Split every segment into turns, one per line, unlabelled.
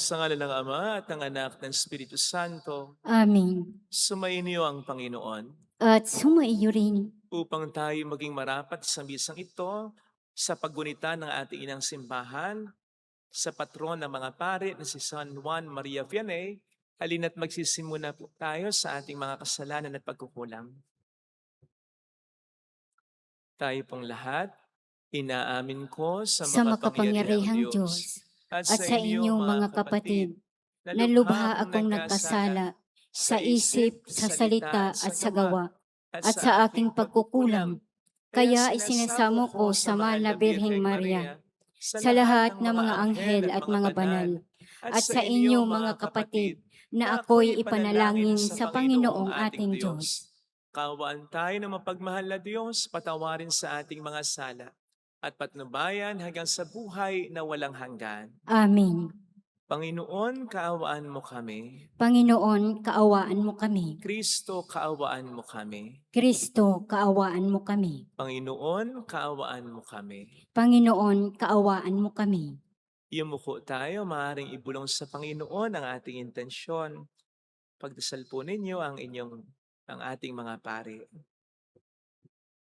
Sa ngalan ng Ama at ng Anak at ng Espiritu Santo,
Amen.
sumainyo ang Panginoon
At sumaiyo rin.
upang tayo maging marapat sa misang ito sa paggunita ng ating inang simbahan sa patron ng mga pari na si San Juan Maria Vianney. Halina't magsisimula po tayo sa ating mga kasalanan at pagkukulang. Tayo pong lahat, inaamin ko sa
Sa
makapangyarihang
makapangyarihang
Diyos
Diyos
at
at
sa
sa
inyo
inyong
mga
mga
kapatid,
kapatid,
na
na
lubha
lubha
akong
akong
nagkasala
nagkasala
sa
sa
isip,
isip, sa
salita
salita
at
at
sa
sa
gawa
gawa,
at
at
sa
sa
aking
aking pagkukulang.
pagkukulang. Kaya
Kaya
sinasamo
isinasamo
ko
ko
sa
sa
mahal
mahal
na
na Birheng
Birheng
Maria,
Maria, sa
sa
lahat
lahat
ng
ng
mga
mga
anghel
anghel
at
at
mga
mga
banal,
banal,
at
at
sa
sa
inyo
inyo
mga
mga
kapatid,
kapatid, na
na ako'y
ako'y
ipanalangin
ipanalangin
sa
sa
Panginoong
Panginoong
ating
ating
Diyos.
Diyos.
Kaawaan tayo ng mapagmahal na Diyos, patawarin sa ating mga sala, at patnubayan hanggang sa buhay na walang hanggan.
Amen.
Panginoon, kaawaan mo kami.
Panginoon, kaawaan mo kami.
Kristo, kaawaan mo kami.
Kristo, kaawaan mo kami.
Panginoon, kaawaan mo kami.
Panginoon, kaawaan mo kami.
Yumuko tayo, maaaring ibulong sa Panginoon ang ating intensyon. Pagdasal po ninyo ang ating mga pari.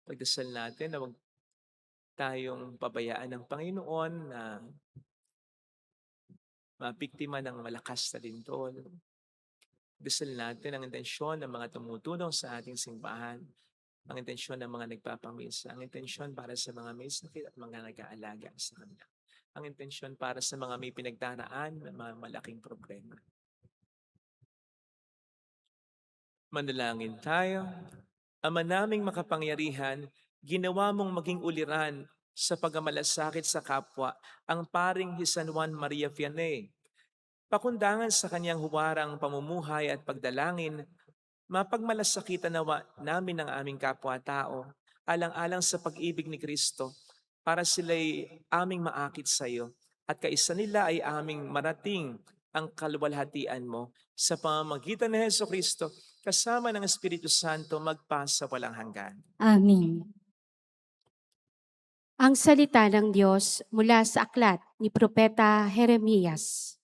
Pagdasal natin na huwag tayong pabayaan ng Panginoon na mabiktima ng malakas na lindol. Dasal natin ang intensyon ng mga tumutulong sa ating simbahan, ang intensyon ng mga nagpapamisa, ang intensyon para sa mga may sakit at mga nag-aalaga sa kanila, ang intensyon para sa mga may pinagdaraan ng mga malaking problema. Manalangin tayo. Ama naming makapangyarihan, ginawa mong maging uliran sa pagmamalasakit sa kapwa ang paring si San Juan Maria Vianney. Pakundangan sa kanyang huwarang pamumuhay at pagdalangin, mapagmalasakitan nawa namin ang aming kapwa-tao, alang-alang sa pag-ibig ni Kristo, para sila'y aming maakit sa iyo, at kaisa nila ay aming marating ang kaluwalhatian mo sa pamamagitan ni Jesucristo, kasama ng Espiritu Santo, magpa sa walang hanggan.
Amen.
Ang salita ng Diyos mula sa aklat ni Propeta Jeremias.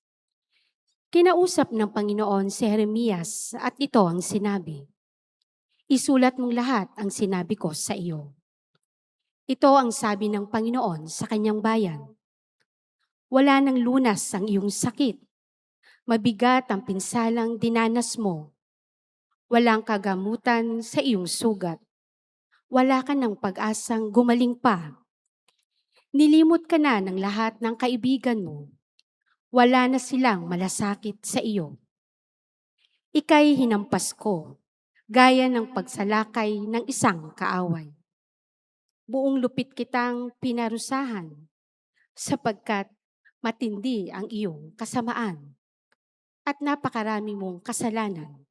Kinausap ng Panginoon si Jeremias at ito ang sinabi, "Isulat mong lahat ang sinabi ko sa iyo." Ito ang sabi ng Panginoon sa kanyang bayan. Wala nang lunas ang iyong sakit. Mabigat ang pinsalang dinanas mo. Walang kagamutan sa iyong sugat. Wala ka ng pag-asang gumaling pa. Nilimot ka na ng lahat ng kaibigan mo. Wala na silang malasakit sa iyo. Ika'y hinampas ko, gaya ng pagsalakay ng isang kaaway. Buong lupit kitang pinarusahan, sapagkat matindi ang iyong kasamaan at napakarami mong kasalanan.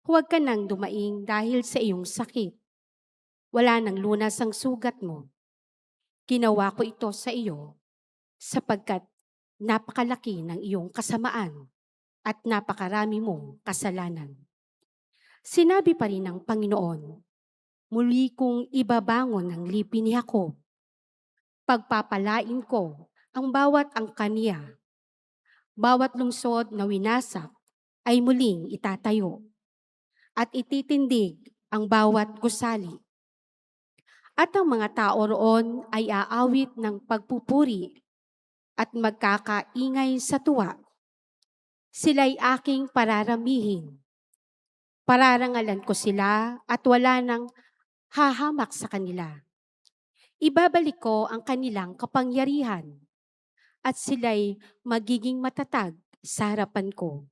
Huwag ka nang dumaing dahil sa iyong sakit. Wala nang lunas ang sugat mo. Ginawa ko ito sa iyo, sapagkat napakalaki ng iyong kasamaan at napakarami mong kasalanan. Sinabi pa rin ng Panginoon, muli kong ibabangon ang lipi ni Jacob. Pagpapalain ko ang bawat angkaniya. Bawat lungsod na winasak ay muling itatayo. At ititindig ang bawat gusali. At ang mga tao roon ay aawit ng pagpupuri at magkakaingay sa tuwa. Sila'y aking pararamihin. Pararangalan ko sila at wala nang hahamak sa kanila. Ibabalik ko ang kanilang kapangyarihan at sila'y magiging matatag sa harapan ko.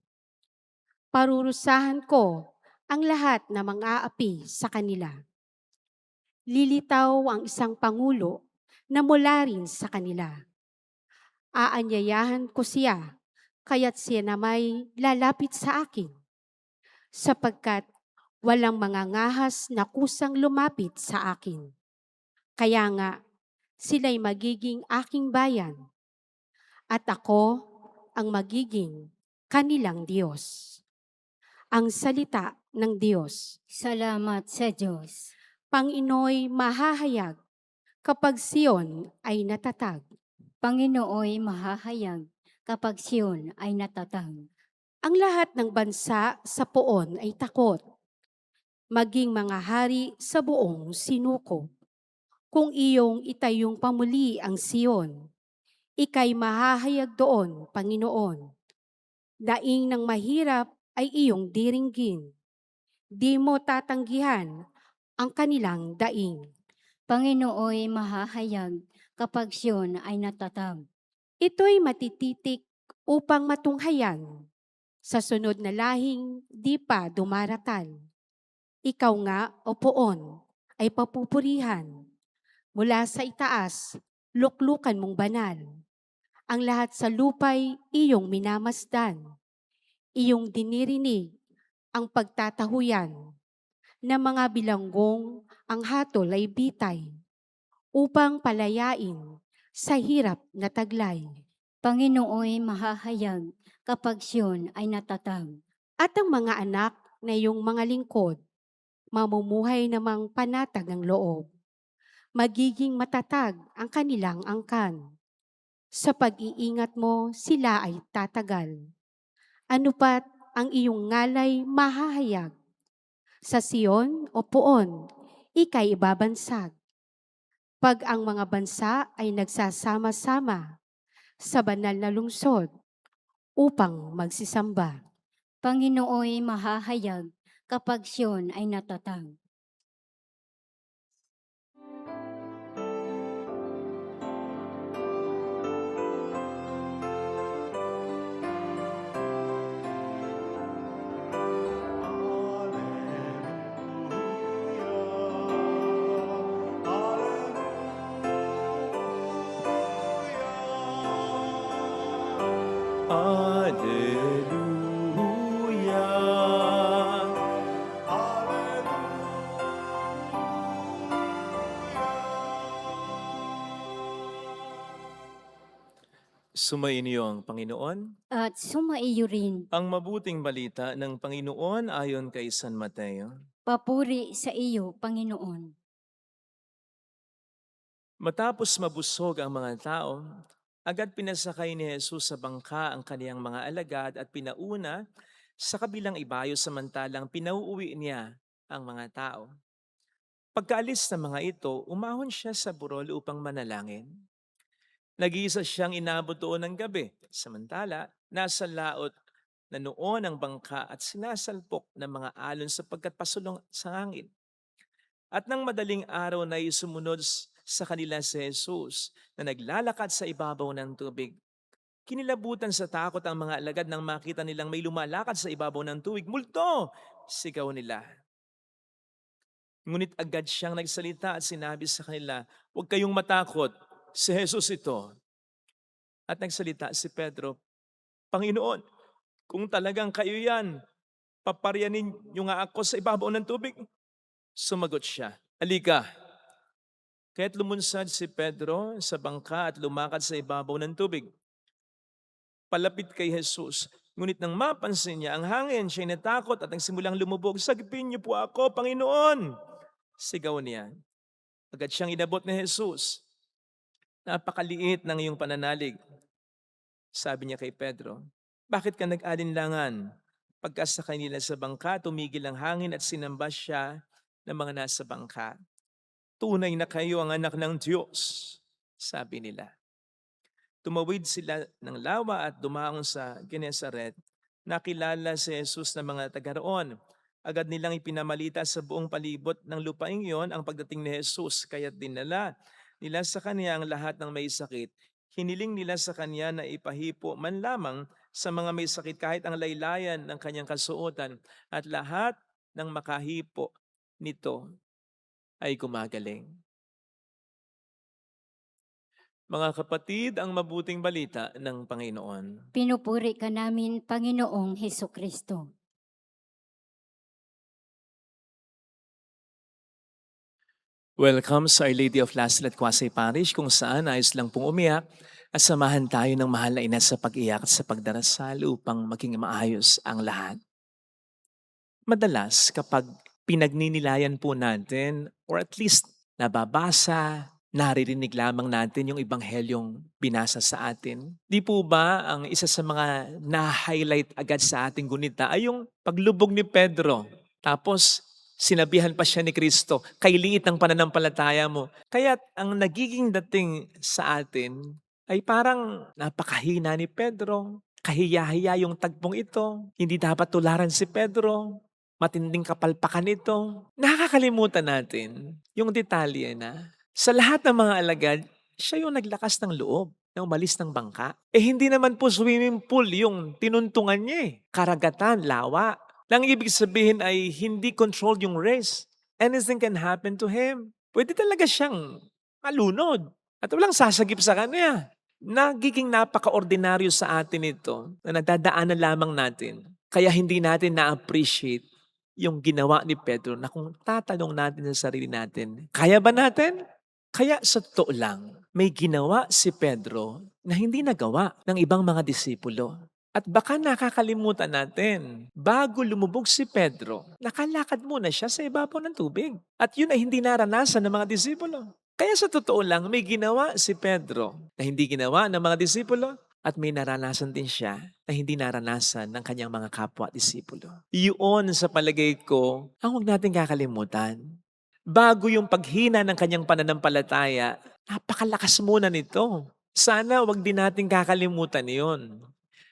Parurusahan ko ang lahat na mang-aapi sa kanila. Lilitaw ang isang pangulo na mula rin sa kanila. Aanyayahan ko siya, kaya't siya na may lalapit sa akin, sapagkat walang mga ngahas na kusang lumapit sa akin. Kaya nga, sila'y magiging aking bayan, at ako ang magiging kanilang Diyos. Ang salita ng Diyos.
Salamat sa Diyos.
Panginoy mahahayag kapag Sion ay natatag.
Panginooy mahahayag kapag Siyon ay natatag.
Ang lahat ng bansa sa poon ay takot, maging mga hari sa buong sinuko. Kung iyong itayong pamuli ang Siyon, ika'y mahahayag doon, Panginoon. Daing ng mahirap ay iyong diringgin. Di mo tatanggihan ang kanilang daing.
Panginooy mahahayag kapag Siyon ay natatag.
Ito'y matititik upang matunghayan. Sa sunod na lahing di pa dumaratal. Ikaw nga, o poon, ay papupurihan. Mula sa itaas, luklukan mong banal. Ang lahat sa lupay iyong minamasdan. Iyong dinirinig ang pagtatahuyan na mga bilanggong ang hatol ay bitay upang palayain sa hirap na taglay.
Panginooy mahahayag kapag Siyon ay natatag.
At ang mga anak na iyong mga lingkod, mamumuhay namang panatag ang loob. Magiging matatag ang kanilang angkan. Sa pag-iingat mo, sila ay tatagal. Ano pat ang iyong ngalay mahahayag? Sa Siyon o poon, ika'y ibabansag. Pag ang mga bansa ay nagsasama-sama sa banal na lungsod upang magsisamba.
Panginooy mahahayag kapag Siyon ay natatag.
Alleluia. Sumainyo ang Panginoon.
At sumaiyo rin.
Ang mabuting balita ng Panginoon ayon kay San Mateo.
Papuri sa iyo, Panginoon.
Matapos mabusog ang mga tao, agad pinasakay ni Jesus sa bangka ang kaniyang mga alagad at pinauna sa kabilang ibayo samantalang pinauuwi niya ang mga tao. Pagkaalis ng mga ito, umahon siya sa burol upang manalangin. Nag-iisa siyang inabot doon ng gabi, samantala nasa laot na noon ang bangka at sinasalpok ng mga alon sapagkat pasulong sa hangin. At nang madaling araw na sumunod sa kanila si Jesus na naglalakad sa ibabaw ng tubig. Kinilabutan sa takot ang mga alagad nang makita nilang may lumalakad sa ibabaw ng tubig. Multo! Sigaw nila. Ngunit agad siyang nagsalita at sinabi sa kanila, huwag kayong matakot, si Jesus ito. At nagsalita si Pedro, Panginoon, kung talagang kayo yan, paparyanin niyo nga ako sa ibabaw ng tubig. Sumagot siya, alika. Kaya't lumunsad si Pedro sa bangka at lumakad sa ibabaw ng tubig. Palapit kay Jesus, ngunit nang mapansin niya ang hangin, siya'y natakot at nagsimulang lumubog. Sagipin niyo po ako, Panginoon! Sigaw niya. Agad siyang inabot ni Jesus. Napakaliit ng iyong pananalig. Sabi niya kay Pedro, bakit ka nag-alinlangan? Pagkasakay nila sa bangka, tumigil ang hangin at sinamba siya ng mga nasa bangka. Tunay na kayo ang anak ng Diyos, sabi nila. Tumawid sila ng lawa at dumaong sa Genesaret. Nakilala si Jesus ng mga taga roon. Agad nilang ipinamalita sa buong palibot ng lupaing iyon ang pagdating ni Jesus. Kaya't dinala nila sa kanya ang lahat ng may sakit. Hiniling nila sa kanya na ipahipo man lamang sa mga may sakit kahit ang laylayan ng kanyang kasuotan. At lahat ng makahipo nito ay gumagaling. Mga kapatid, ang mabuting balita ng Panginoon.
Pinupuri ka namin, Panginoong Hesukristo.
Welcome sa Our Lady of Lasal at Quasay Parish kung saan ayos lang pong umiyak at samahan tayo ng mahal na ina sa pag-iyak at sa pagdarasal upang maging maayos ang lahat. Madalas kapag pinagninilayan po natin or at least nababasa, naririnig lamang natin yung ebanghelyong binasa sa atin. Di po ba ang isa sa mga na-highlight agad sa ating gunita ay yung paglubog ni Pedro. Tapos sinabihan pa siya ni Kristo, "Kay liit ng pananampalataya mo." Kaya ang nagiging dating sa atin ay parang napakahina ni Pedro. Kahiya-hiya yung tagpong ito. Hindi dapat tularan si Pedro. Matinding kapalpakan ito. Nakakalimutan natin yung detalye na sa lahat ng mga alagad, siya yung naglakas ng loob na umalis ng bangka. Hindi naman po swimming pool yung tinuntungan niya eh. Karagatan, lawa. Nang ibig sabihin ay hindi controlled yung race. Anything can happen to him. Pwede talaga siyang malunod at walang sasagip sa kanya. Nagiging napaka-ordinaryo sa atin ito na nadadaanan lamang natin. Kaya hindi natin na-appreciate yung ginawa ni Pedro na kung tatanong natin sa sarili natin, kaya ba natin? Kaya sa totoo lang, may ginawa si Pedro na hindi nagawa ng ibang mga disipulo. At baka nakakalimutan natin, bago lumubog si Pedro, nakalakad muna siya sa ibabaw ng tubig. At yun ay hindi naranasan ng mga disipulo. Kaya sa totoo lang, may ginawa si Pedro na hindi ginawa ng mga disipulo at may naranasan din siya na hindi naranasan ng kanyang mga kapwa-disipulo. Iyon sa palagay ko, ang huwag natin kakalimutan. Bago yung paghina ng kanyang pananampalataya, napakalakas muna nito. Sana wag din natin kakalimutan yon.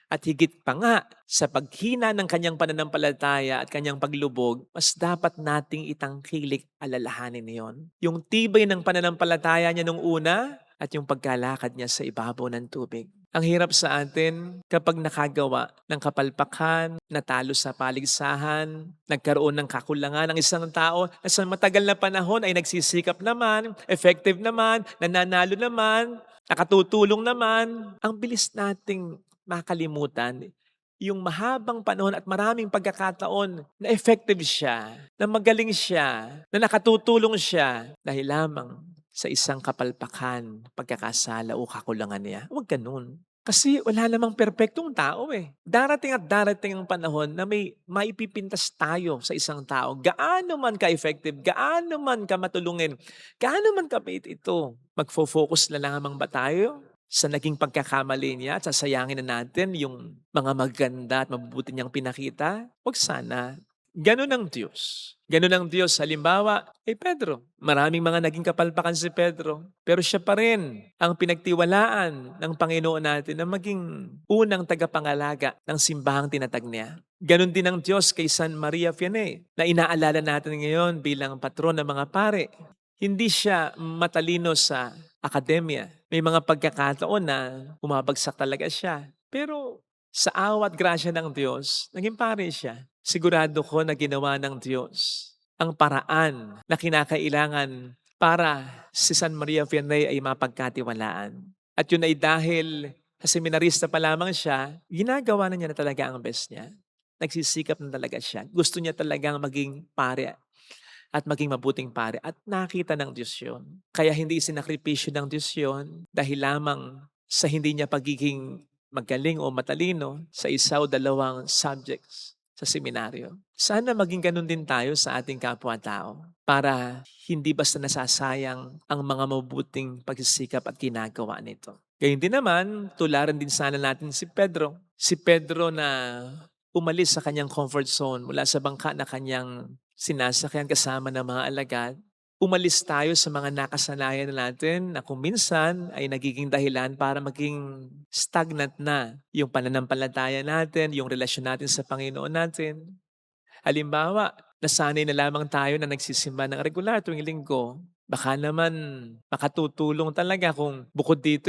At higit pa nga, sa paghina ng kanyang pananampalataya at kanyang paglubog, mas dapat nating itangkilik alalahanin yon. Yung tibay ng pananampalataya niya nung una at yung pagkalakad niya sa ibabaw ng tubig. Ang hirap sa atin kapag nakagawa ng kapalpakan, natalo sa paligsahan, nagkaroon ng kakulangan ng isang tao na sa matagal na panahon ay nagsisikap naman, effective naman, nananalo naman, nakatutulong naman. Ang bilis nating makalimutan yung mahabang panahon at maraming pagkakataon na effective siya, na magaling siya, na nakatutulong siya dahil lamang sa isang kapalpakan, pagkakasala o kakulangan niya. Huwag ganun. Kasi wala namang perpektong tao eh. Darating at darating ang panahon na may maipipintas tayo sa isang tao. Gaano man ka-effective, gaano man ka matulungin, gaano man kabait ito. Magfo-focus na lamang ba tayo sa naging pagkakamali niya at sasayangin na natin yung mga maganda at mabubuti niyang pinakita? Huwag sana. Ganun ang Diyos. Ganun ang Diyos. Halimbawa, Pedro. Maraming mga naging kapalpakan si Pedro. Pero siya pa rin ang pinagtiwalaan ng Panginoon natin na maging unang tagapangalaga ng simbahang tinatag niya. Ganun din ang Diyos kay San Maria Vianney na inaalala natin ngayon bilang patron ng mga pare. Hindi siya matalino sa akademya. May mga pagkakataon na bumabagsak talaga siya. Pero sa awa at grasya ng Diyos, naging pare siya. Sigurado ko na ginawa ng Diyos ang paraan na kinakailangan para si San Maria Vianney ay mapagkatiwalaan. At yun ay dahil sa seminarista pa lamang siya, ginagawa na niya na talaga ang best niya. Nagsisikap na talaga siya. Gusto niya talagang maging pare at maging mabuting pare. At nakita ng Diyos yun. Kaya hindi sinakripisyo ng Diyos yun dahil lamang sa hindi niya pagiging magaling o matalino sa isa o dalawang subjects sa seminaryo. Sana maging ganun din tayo sa ating kapwa-tao para hindi basta nasasayang ang mga mabuting pagsisikap at ginagawa nito. Gayun din naman, tularan din sana natin si Pedro. Si Pedro na umalis sa kanyang comfort zone mula sa bangka na kanyang sinasakyan kasama ng mga alagad. Umalis tayo sa mga nakasanayan natin na kung minsan ay nagiging dahilan para maging stagnant na yung pananampalataya natin, yung relasyon natin sa Panginoon natin. Halimbawa, nasanay na lamang tayo na nagsisimba ng regular tuwing linggo. Baka naman makatutulong talaga kung bukod dito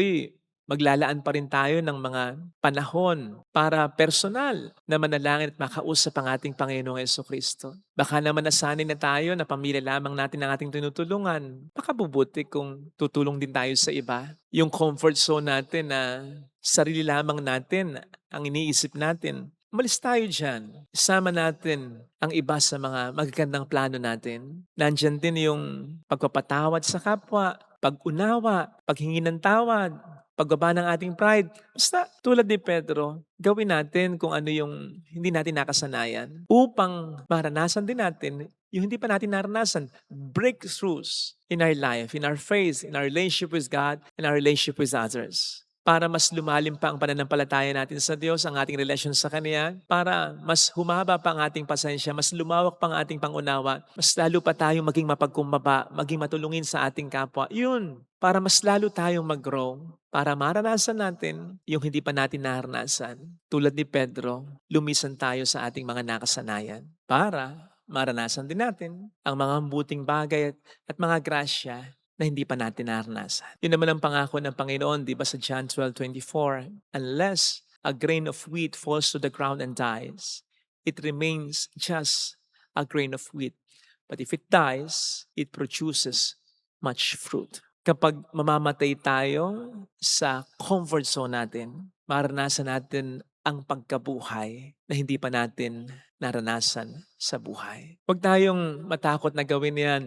maglalaan pa rin tayo ng mga panahon para personal na manalangin at makausap ang ating Panginoong Jesucristo. Baka naman nasanay na tayo na pamilya lamang natin ang ating tinutulungan. Baka bubuti kung tutulong din tayo sa iba. Yung comfort zone natin na sarili lamang natin ang iniisip natin. Umalis tayo dyan. Isama natin ang iba sa mga magagandang plano natin. Nandyan din yung pagpapatawad sa kapwa, pag-unawa, paghingi ng tawad, pagbaba ng ating pride. Basta tulad ni Pedro, gawin natin kung ano yung hindi natin nakasanayan upang maranasan din natin yung hindi pa natin naranasan, breakthroughs in our life, in our faith, in our relationship with God, in our relationship with others. Para mas lumalim pa ang pananampalataya natin sa Diyos, ang ating relasyon sa Kanya, para mas humaba pa ang ating pasensya, mas lumawak pa ang ating pangunawa, mas lalo pa tayong maging mapagkumbaba, maging matulungin sa ating kapwa. Yun, para mas lalo tayong mag-grow, para maranasan natin yung hindi pa natin naranasan. Tulad ni Pedro, lumisan tayo sa ating mga nakasanayan para maranasan din natin ang mga buting bagay at mga grasya na hindi pa natin naranasan. Yun naman ang pangako ng Panginoon, di ba sa John 12:24, unless a grain of wheat falls to the ground and dies, it remains just a grain of wheat. But if it dies, it produces much fruit. Kapag mamamatay tayo sa comfort zone natin, maranasan natin ang pagkabuhay na hindi pa natin naranasan sa buhay. Huwag tayong matakot na gawin yan.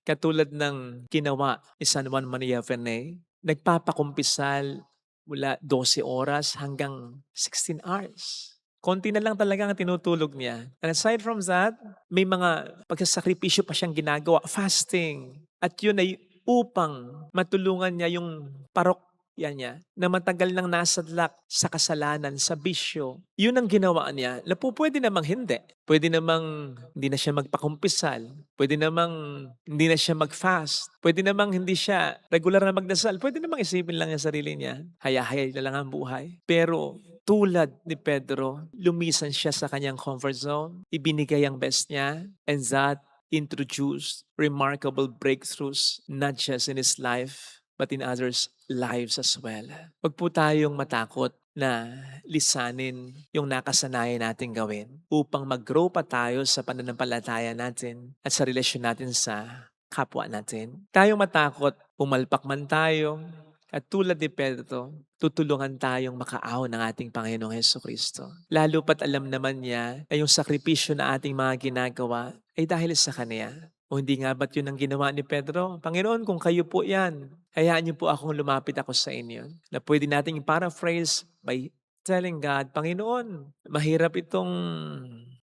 Katulad ng ginawa ni San Juan Maria Vianney, nagpapakumpisal mula 12 oras hanggang 16 hours. Konti na lang talaga ang tinutulog niya. And aside from that, may mga pagsasakripisyo pa siyang ginagawa, fasting. At yun ay upang matulungan niya yung parokya niya na matagal nang nasadlak sa kasalanan, sa bisyo. Yun ang ginawa niya. Pwede namang hindi. Pwede namang hindi na siya magpakumpisal. Pwede namang hindi na siya mag-fast. Pwede namang hindi siya regular na magdasal. Pwede namang isipin lang yung sarili niya. Haya-haya na lang ang buhay. Pero tulad ni Pedro, lumisan siya sa kanyang comfort zone. Ibinigay ang best niya. And that introduced remarkable breakthroughs not just in his life but in others' lives as well. Huwag po tayong matakot na lisanin yung nakasanayan natin gawin upang mag-grow pa tayo sa pananampalataya natin at sa relasyon natin sa kapwa natin. Tayong matakot, pumalpak man tayo, at tulad ni Pedro, tutulungan tayong makaaw ng ating Panginoong Hesukristo. Lalo pat alam naman niya na yung sakripisyo na ating mga ginagawa ay dahil sa Kanya. O hindi nga ba't yun ang ginawa ni Pedro? Panginoon, kung kayo po yan, hayaan niyo po akong lumapit ako sa inyo. Na pwede nating paraphrase by telling God, Panginoon, mahirap itong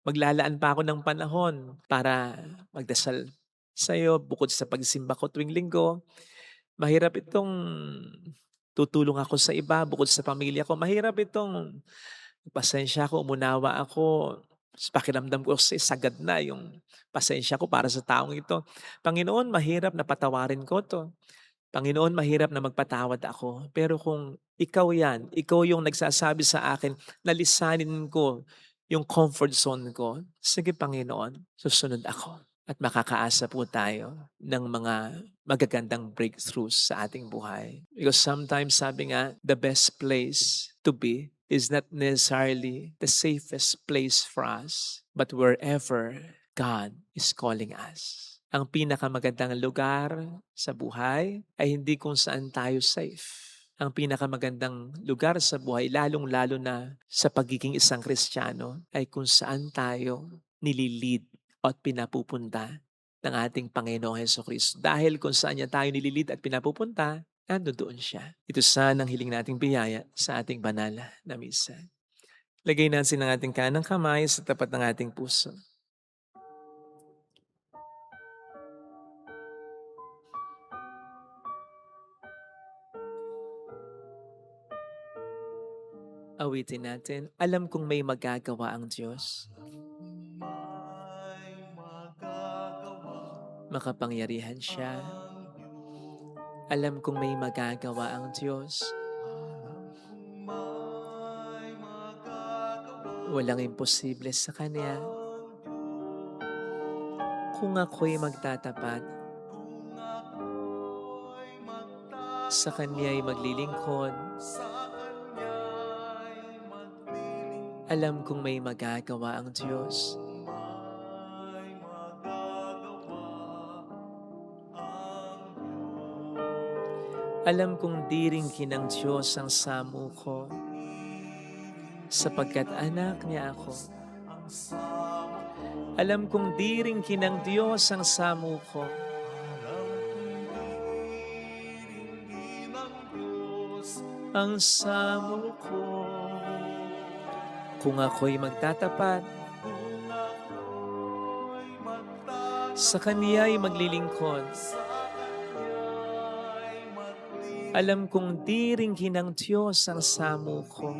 maglalaan pa ako ng panahon para magdasal sa iyo bukod sa pagsimba ko tuwing linggo. Mahirap itong tutulong ako sa iba bukod sa pamilya ko. Mahirap itong pasensya ko, umunawa ako. Pakiramdam ko sagad na yung pasensya ko para sa taong ito. Panginoon, mahirap na patawarin ko to. Panginoon, mahirap na magpatawad ako. Pero kung ikaw yan, ikaw yung nagsasabi sa akin na lisanin ko yung comfort zone ko, sige Panginoon, susunod ako. At makakaasa po tayo ng mga magagandang breakthroughs sa ating buhay. Because sometimes sabi nga, the best place to be is not necessarily the safest place for us, but wherever God is calling us. Ang pinakamagandang lugar sa buhay ay hindi kung saan tayo safe. Ang pinakamagandang lugar sa buhay, lalong-lalo na sa pagiging isang Kristiyano, ay kung saan tayo nililid at pinapupunta ng ating Panginoong Hesukristo. Dahil kung saan niya tayo nililid at pinapupunta, nandoon siya. Ito sana ang hiling nating biyaya sa ating banal na misa. Lagay natin ang ating kanang kamay sa tapat ng ating puso. Awitin natin, alam kong may magagawa ang Diyos. Makapangyarihan siya. Alam kong may magagawa ang Diyos. Walang imposible sa Kanya. Kung ako'y magtatapat, sa Kanya'y maglilingkod, alam kong may magagawa ang Diyos. Alam kong di rin kinang Diyos ang samo ko, sapagkat anak niya ako. Alam kong di rin kinang Diyos ang samo ko, ang samo ko. Kung ako'y magtatapat, sa Kaniya'y maglilingkod. Alam kong di ringhin ng Diyos ang samo ko.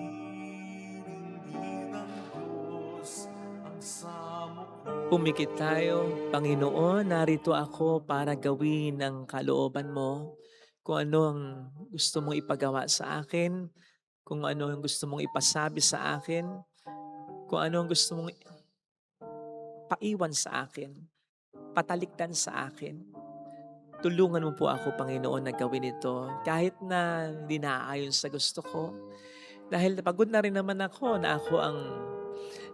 Pumikit tayo, Panginoon, narito ako para gawin ang kalooban mo. Kung ano ang gusto mong ipagawa sa akin, kung ano ang gusto mong ipasabi sa akin, kung ano ang gusto mong paiwan sa akin, patalikdan sa akin. Tulungan mo po ako, Panginoon, na gawin ito kahit na hindi naaayon sa gusto ko. Dahil pagod na rin naman ako na ako ang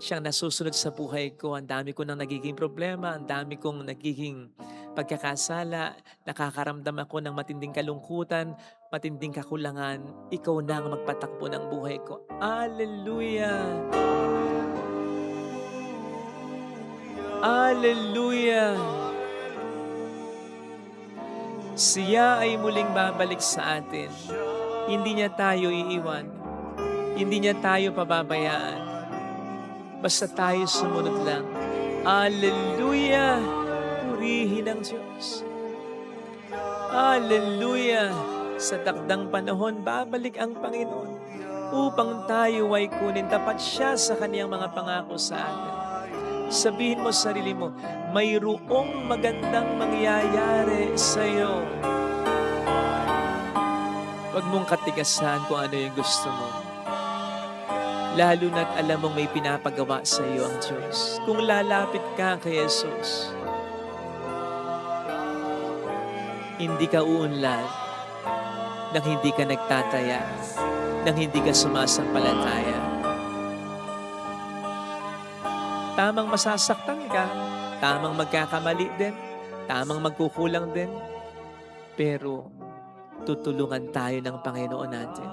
siyang nasusunod sa buhay ko. Ang dami ko nang nagiging problema, ang dami kong nagiging pagkakasala, nakakaramdam ako ng matinding kalungkutan, matinding kakulangan. Ikaw na ang magpatakbo ng buhay ko. Hallelujah! Hallelujah! Siya ay muling babalik sa atin. Hindi niya tayo iiwan. Hindi niya tayo pababayaan. Basta tayo sumunod lang. Hallelujah! Purihin ang Diyos. Hallelujah! Sa takdang panahon, babalik ang Panginoon upang tayo ay kunin. Tapat siya sa kaniyang mga pangako sa atin. Sabihin mo sa sarili mo, mayroong magandang mangyayari sa iyo. Huwag mong katigasan kung ano yung gusto mo. Lalo na't alam mong may pinapagawa sa iyo ang Diyos. Kung lalapit ka kay Jesus, hindi ka uunlad, nang hindi ka nagtataya, nang hindi ka sumasampalataya. Tamang masasaktan ka, tamang magkakamali din, tamang magkukulang din, pero tutulungan tayo ng Panginoon natin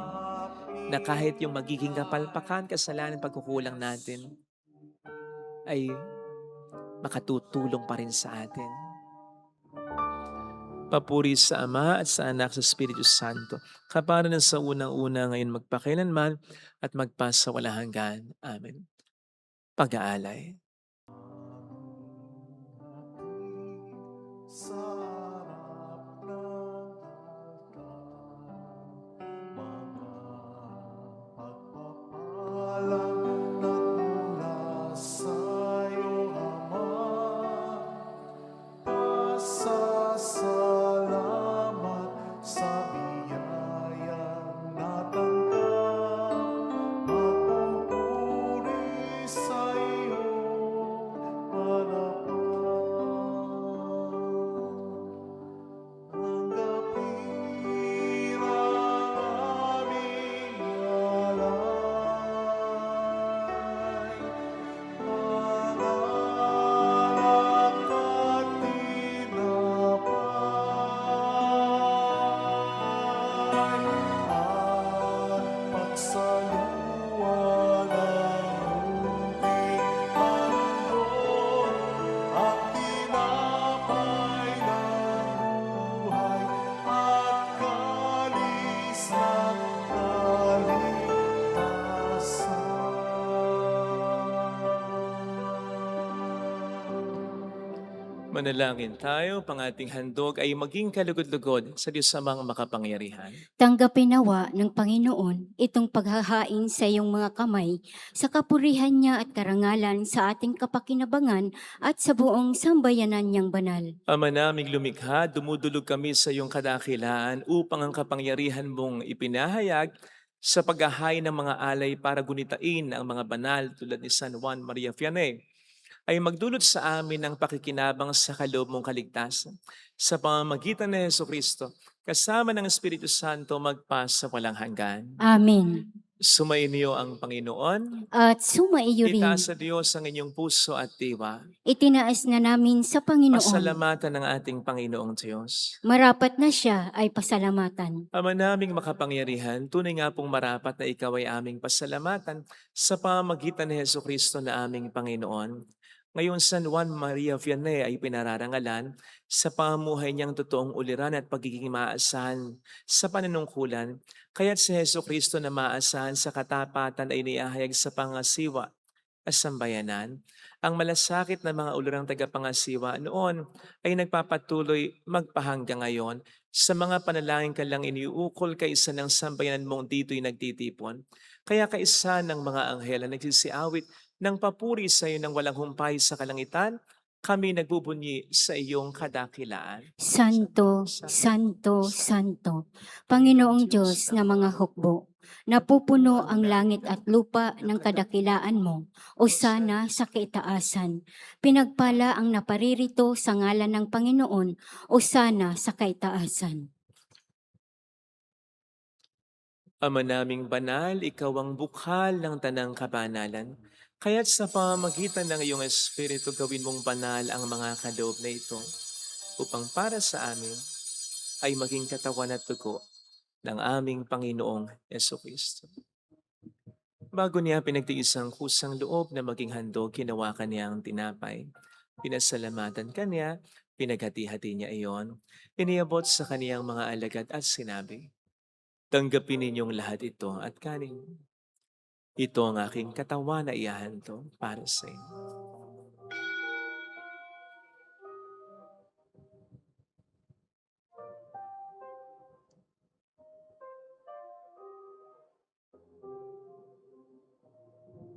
na kahit yung magiging kapalpakan, kasalanan, pagkukulang natin ay makatutulong pa rin sa atin. Papuri sa Ama at sa Anak sa Espiritu Santo, kapara ng sa unang-una ngayon magpakailanman at magpasawalang hanggan. Amen. Pag-aalay. Manalangin tayo, pang ating handog ay maging kalugod-lugod sa Diyos Amang makapangyarihan.
Tanggapin nawa ng Panginoon itong paghahain sa iyong mga kamay sa kapurihan niya at karangalan sa ating kapakinabangan at sa buong sambayanan niyang banal.
Ama naming lumikha, dumudulog kami sa iyong kadakilaan upang ang kapangyarihan mong ipinahayag sa paghahain ng mga alay para gunitain ang mga banal tulad ni San Juan Maria Vianney ay magdulot sa amin ng pakikinabang sa kaloob mong kaligtasan. Sa pamamagitan ni Jesucristo, kasama ng Espiritu Santo magpasa walang hanggan.
Amen.
Sumainyo ang Panginoon.
At sumaiyo rin,
Itaas sa Diyos ang inyong puso at diwa.
itinaas na namin sa Panginoon.
Pasalamatan ng ating Panginoong Diyos.
Marapat na siya ay pasalamatan.
Ama naming makapangyarihan, tunay nga pong marapat na ikaw ay aming pasalamatan sa pamamagitan ni Jesucristo na aming Panginoon. Ngayon, San Juan Maria Vianney ay pinararangalan sa pamuhay niyang totoong uliran at pagiging maasahan sa panunungkulan. Kaya't si Jesucristo na maasahan sa katapatan ay niahayag sa pangasiwa sambayanan. Ang malasakit na mga ulurang tagapangasiwa noon ay nagpapatuloy magpahanggang ngayon sa mga panalangin ka lang iniuukol kaisa ng sambayanan mong dito'y nagtitipon. Kaya kaisa ng mga anghel na nagsisiawit ng papuri sa iyo ng walang humpay sa kalangitan, kami nagbubunyi sa iyong kadakilaan.
Santo, Santo, Santo, Panginoong Diyos na mga hukbo, napupuno ang langit at lupa ng kadakilaan mo, o sana sa kaitaasan. Pinagpala ang naparirito sa ngalan ng Panginoon, o sana sa kaitaasan.
Ama naming banal, ikaw ang bukhal ng tanang kabanalan. Kaya't sa pamamagitan ng iyong Espiritu gawin mong banal ang mga kaloob na ito upang para sa amin ay maging katawan at dugo ng aming Panginoong Kristo. Bago niya pinagtiis ang kusang loob na maging handog, hinawakan niya ang tinapay. Pinasalamatan kanya, pinaghati-hati niya iyon, iniabot sa kaniyang mga alagad at sinabi, "Tanggapin ninyong lahat ito at kanin. Ito ang aking katawan na ihahandog para sa inyo."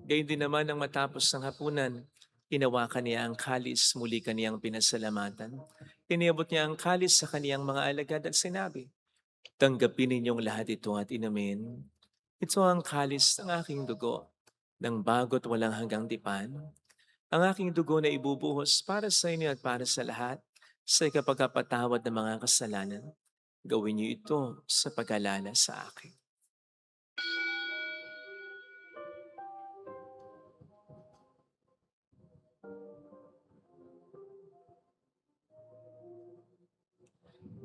Gayun din naman nang matapos ng hapunan, hinawakan niya ang kalis, muli kaniyang pinasalamatan. Iniabot niya ang kalis sa kaniyang mga alagad at sinabi, "Tanggapin ninyong lahat ito at inumin. Ito ang kalis ng aking dugo, ng bago't walang hanggang tipan. Ang aking dugo na ibubuhos para sa inyo at para sa lahat sa ikapagpapatawad ng mga kasalanan. Gawin niyo ito sa pag-alala sa akin."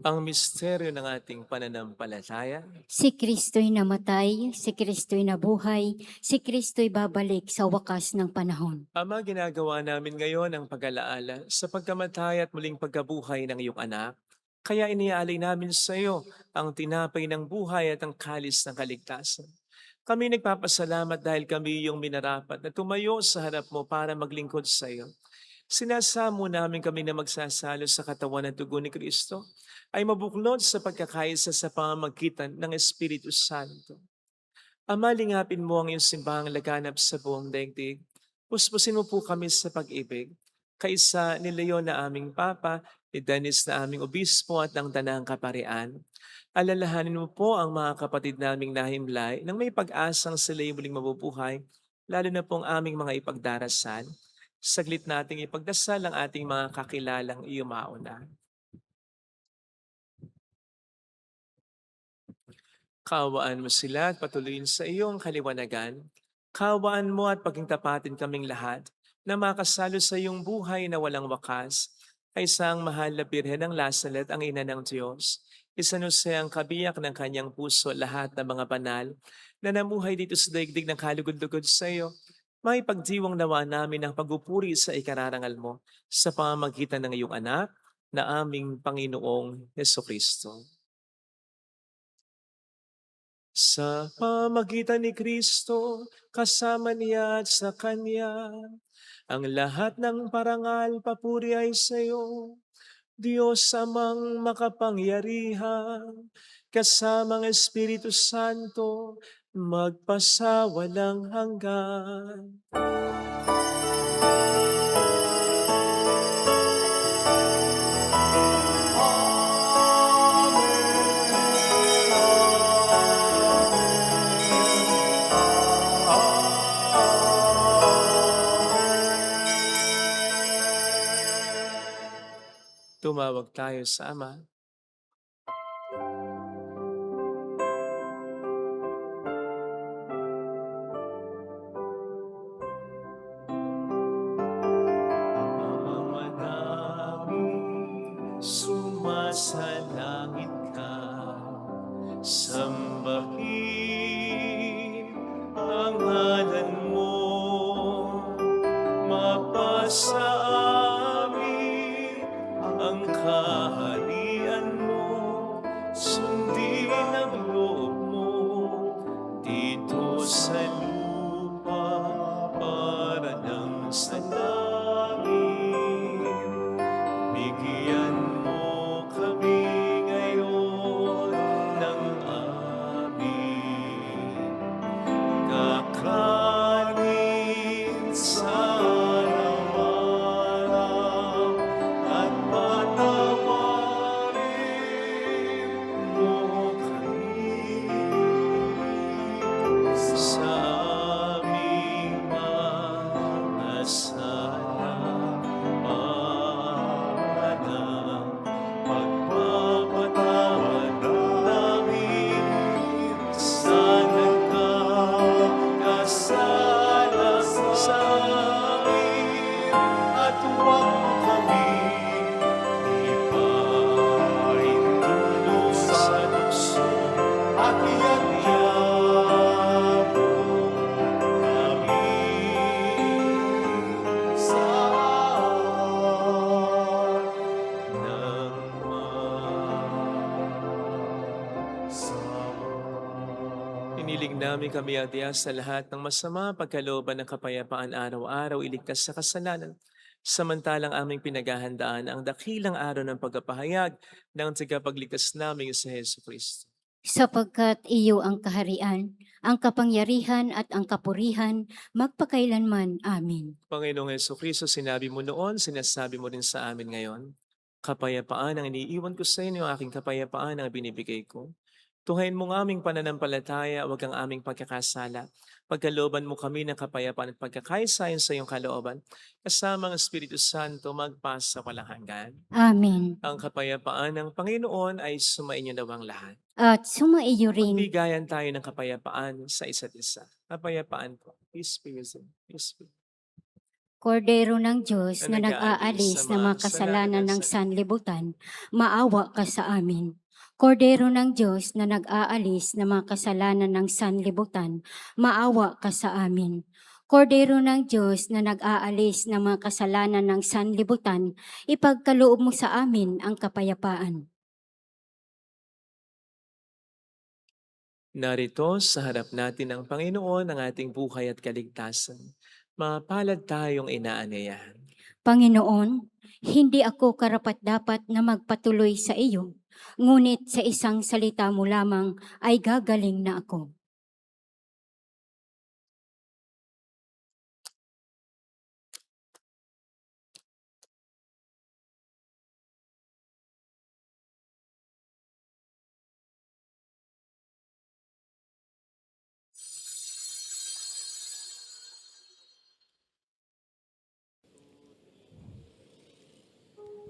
Ang misteryo ng ating pananampalataya,
Si Kristo'y namatay, si Kristo'y nabuhay, si Kristo'y babalik sa wakas ng panahon.
Ama, ginagawa namin ngayon ang pag-alaala sa pagkamatay at muling pagkabuhay ng iyong anak. Kaya iniaalay namin sa iyo ang tinapay ng buhay at ang kalis ng kaligtasan. Kami nagpapasalamat dahil kami yung minarapat na tumayo sa harap mo para maglingkod sa iyo. Sinasamo namin kami na magsasalo sa katawan at dugo ni Kristo ay mabuklod sa pagkakaisa sa pamamagitan ng Espiritu Santo. Ama, lingapin mo ang iyong simbahang laganap sa buong daigdig. Puspusin mo po kami sa pag-ibig. Kaisa ni Leon na aming Papa, ni Dennis na aming Obispo at ng Tanang Kaparian. Alalahanin mo po ang mga kapatid naming nahimlay nang may pag-asang sila'y muling mabubuhay, lalo na pong aming mga ipagdarasal. Saglit nating ipagdasal ang ating mga kakilalang iyumauna. Kaawaan mo sila at patuloyin sa iyong kaliwanagan. Kaawaan mo at pagingtapatin kaming lahat na makasalo sa iyong buhay na walang wakas. Ay isang mahal na Birhen ng Lasalet, ang ina ng Diyos. Isanuse ang kabiyak ng kanyang puso lahat ng mga banal na namuhay dito sa daigdig ng kalugod-lugod sa iyo. May pagdiwang nawa namin ang pagpupuri sa ikararangal mo sa pamamagitan ng iyong anak na aming Panginoong Kristo. Sa pamagitan ni Kristo, kasama niya at sa Kanya, ang lahat ng parangal papuri ay sa iyo, Diyos amang makapangyarihan, kasamang Espiritu Santo, magpasawalang hanggan. Tumawag tayo sa Ama. Ama namin, sumasalangit ka, sambahin ang ngalan mo, mapasa amin ang kaharian mo, sundin ang loob mo dito sa lupa para Ibig namin kami adya sa lahat ng masama, pagkalooban ng kapayapaan araw-araw, iligtas sa kasalanan. Samantalang aming pinaghahandaan ang dakilang araw ng pagpapahayag ng tagapagligtas namin sa Heso Kristo.
Sapagkat iyo ang kaharian, ang kapangyarihan at ang kapurihan, magpakailanman. Amin.
Panginoong Heso Kristo, sinabi mo noon, sinasabi mo rin sa amin ngayon, kapayapaan ang iniiwan ko sa inyo, aking kapayapaan ang binibigay ko. Tuhayin mo ng aming pananampalataya, wag ang aming pagkakasala. Pagkalooban mo kami ng kapayapaan at pagkakaisayan sa iyong kalooban, kasama ang Espiritu Santo magpasa walang hanggan.
Amin.
Ang kapayapaan ng Panginoon ay sumainyo nawang lahat.
At sumaiyo rin.
Magbigayan tayo ng kapayapaan sa isa't isa. Kapayapaan po. Peace be with you. Peace be.
Kordero ng Diyos na
Na
nag-aalis
nag-aalis
ng
sa
mga
mga
kasalanan ng
kasalanan
sanlibutan, maawa ka sa amin. Kordero ng Diyos na nag-aalis ng mga kasalanan ng sanlibutan, maawa ka sa amin. Kordero ng Diyos na nag-aalis ng mga kasalanan ng sanlibutan, ipagkaloob mo sa amin ang kapayapaan.
Narito sa harap natin ang Panginoon ng ating buhay at kaligtasan. Mapalad tayong inaanyayahan.
Panginoon, hindi ako karapat-dapat na magpatuloy sa iyo, ngunit sa isang salita mo lamang ay gagaling na ako.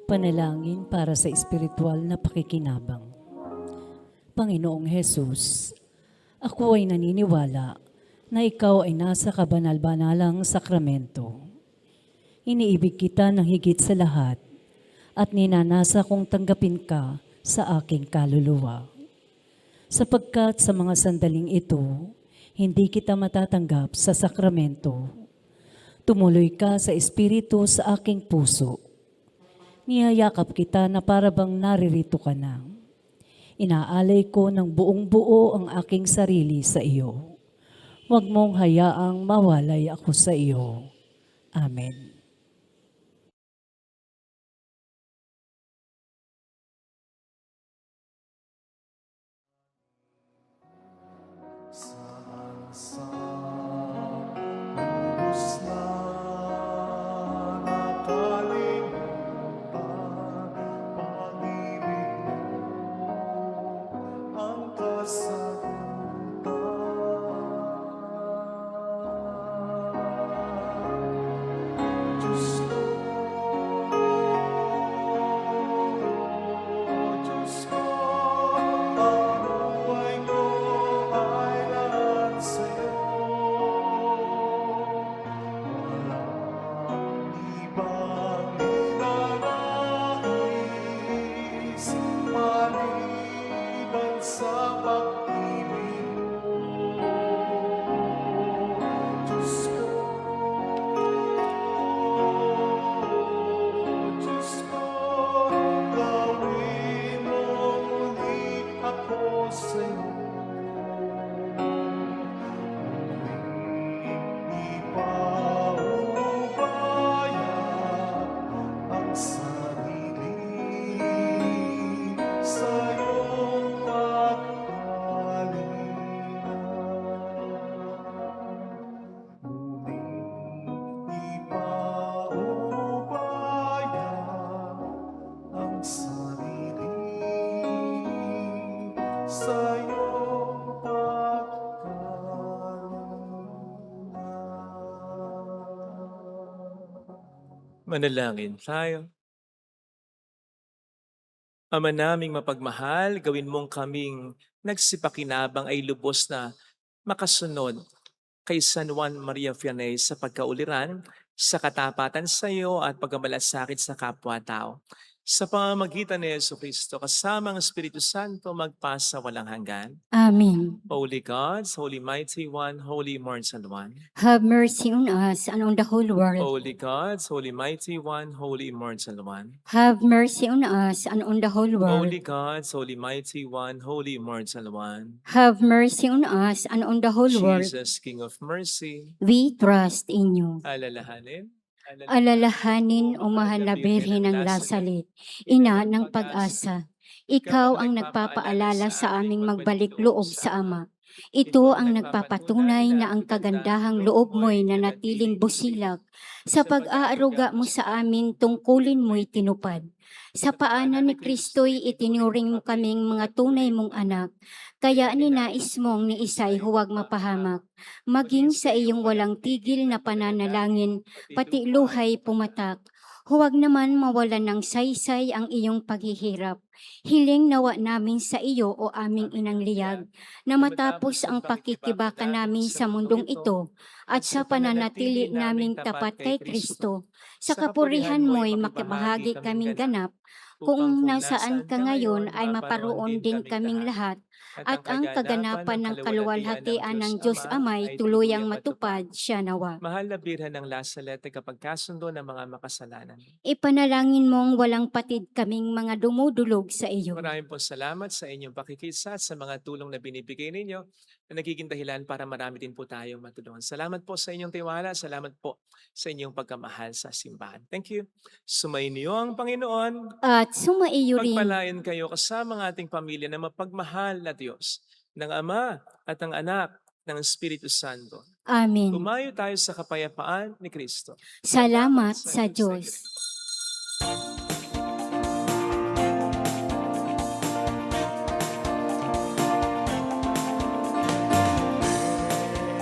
Panalangin para sa espiritual na pakikinabang. Panginoong Hesus, ako ay naniniwala na ikaw ay nasa kabanal-banalang sakramento. Iniibig kita ng higit sa lahat at ninanasa kong tanggapin ka sa aking kaluluwa. Sapagkat sa mga sandaling ito, hindi kita matatanggap sa sakramento. Tumuloy ka sa espiritu sa aking puso. Niyayakap kita na parabang naririto ka na. Inaalay ko ng buong buo ang aking sarili sa iyo. Huwag mong hayaang mawalay ako sa iyo. Amen.
Manalangin tayo. Ama naming mapagmahal, gawin mong kaming nagsipakinabang ay lubos na makasunod kay San Juan Maria Vianney sa pagkauliran, sa katapatan sa iyo at pagmamalasakit sa kapwa-tao. sa pamamagitan ni Jesucristo, kasama ang Espiritu Santo, magpasa walang hanggan.
Amen.
Holy God, Holy Mighty One, Holy Immortal One.
Have mercy on us and on the whole world.
Holy God, Holy Mighty One, Holy Immortal One.
Have mercy on us and on the whole world.
Holy God, Holy Mighty One, Holy Immortal One.
Have mercy on us and on the whole world.
Jesus, King of Mercy,
We trust in you.
alalahanin,
Alalahanin o mahal na Birhen ng Lasalit, ina ng pag-asa. Ikaw ang nagpapaalala sa aming magbalik loob sa Ama. Ito ang nagpapatunay na ang kagandahang loob mo'y nanatiling busilak. Sa pag-aaruga mo sa amin, tungkulin mo'y tinupad. Sa paanan ni Kristo'y itinuring mo kaming mga tunay mong anak. Kaya ninais mong ni Isay huwag mapahamak. Maging sa iyong walang tigil na pananalangin, pati luhay pumatak. Huwag naman mawalan ng saysay ang iyong paghihirap. Hiling nawa namin sa iyo o aming inang liyag, na matapos ang pakikibaka namin sa mundong ito at sa pananatili naming tapat kay Kristo, sa kapurihan mo'y makibahagi kaming ganap, kung nasaan ka ngayon ay maparoon din kaming lahat, at ang kaganapan ng kaluwalhatian ng Diyos Amay tuluyang matupad siya nawa.
Mahal na Birhen ng Lasalet, kapagkasundo ng mga makasalanan.
Ipanalangin mong walang patid kaming mga dumudulog sa iyo.
Maraming po salamat sa inyong pakikisa at sa mga tulong na binibigay ninyo na nagiging dahilan para marami din po tayong matulungan. Salamat po sa inyong tiwala. Salamat po sa inyong pagkamahal sa simbahan. Thank you. Sumainyo ang Panginoon.
At sumaiyo rin.
Pagpalain kayo kasama ng ating pamilya na mapagmahal na Diyos, ng Ama at ng Anak, ng Espiritu Santo.
Amen.
Umayo tayo sa kapayapaan ni Kristo.
Salamat sa Diyos.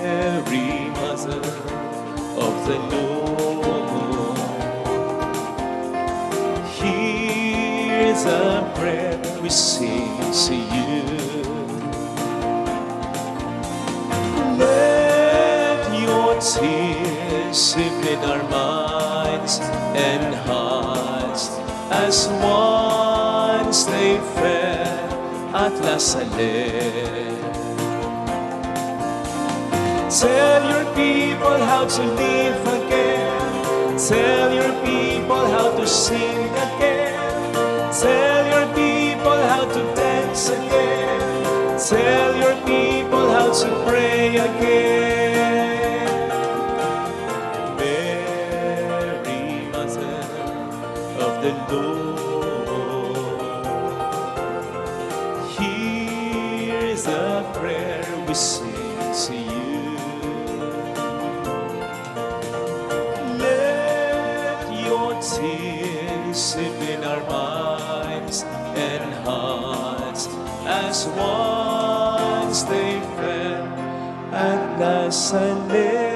Mary, Mother of the Lord, here's a prayer we sing to you. Let your tears sip in our minds and hearts as once they fell at La Salle. Tell your people how to live again. Tell your people how to sing again. Tell your people how to dance again. Tell your people how to pray again. Mary, Mother of the Lord, here's a prayer we sing to you. Tears sip in our minds and hearts as once they fell at La Salle.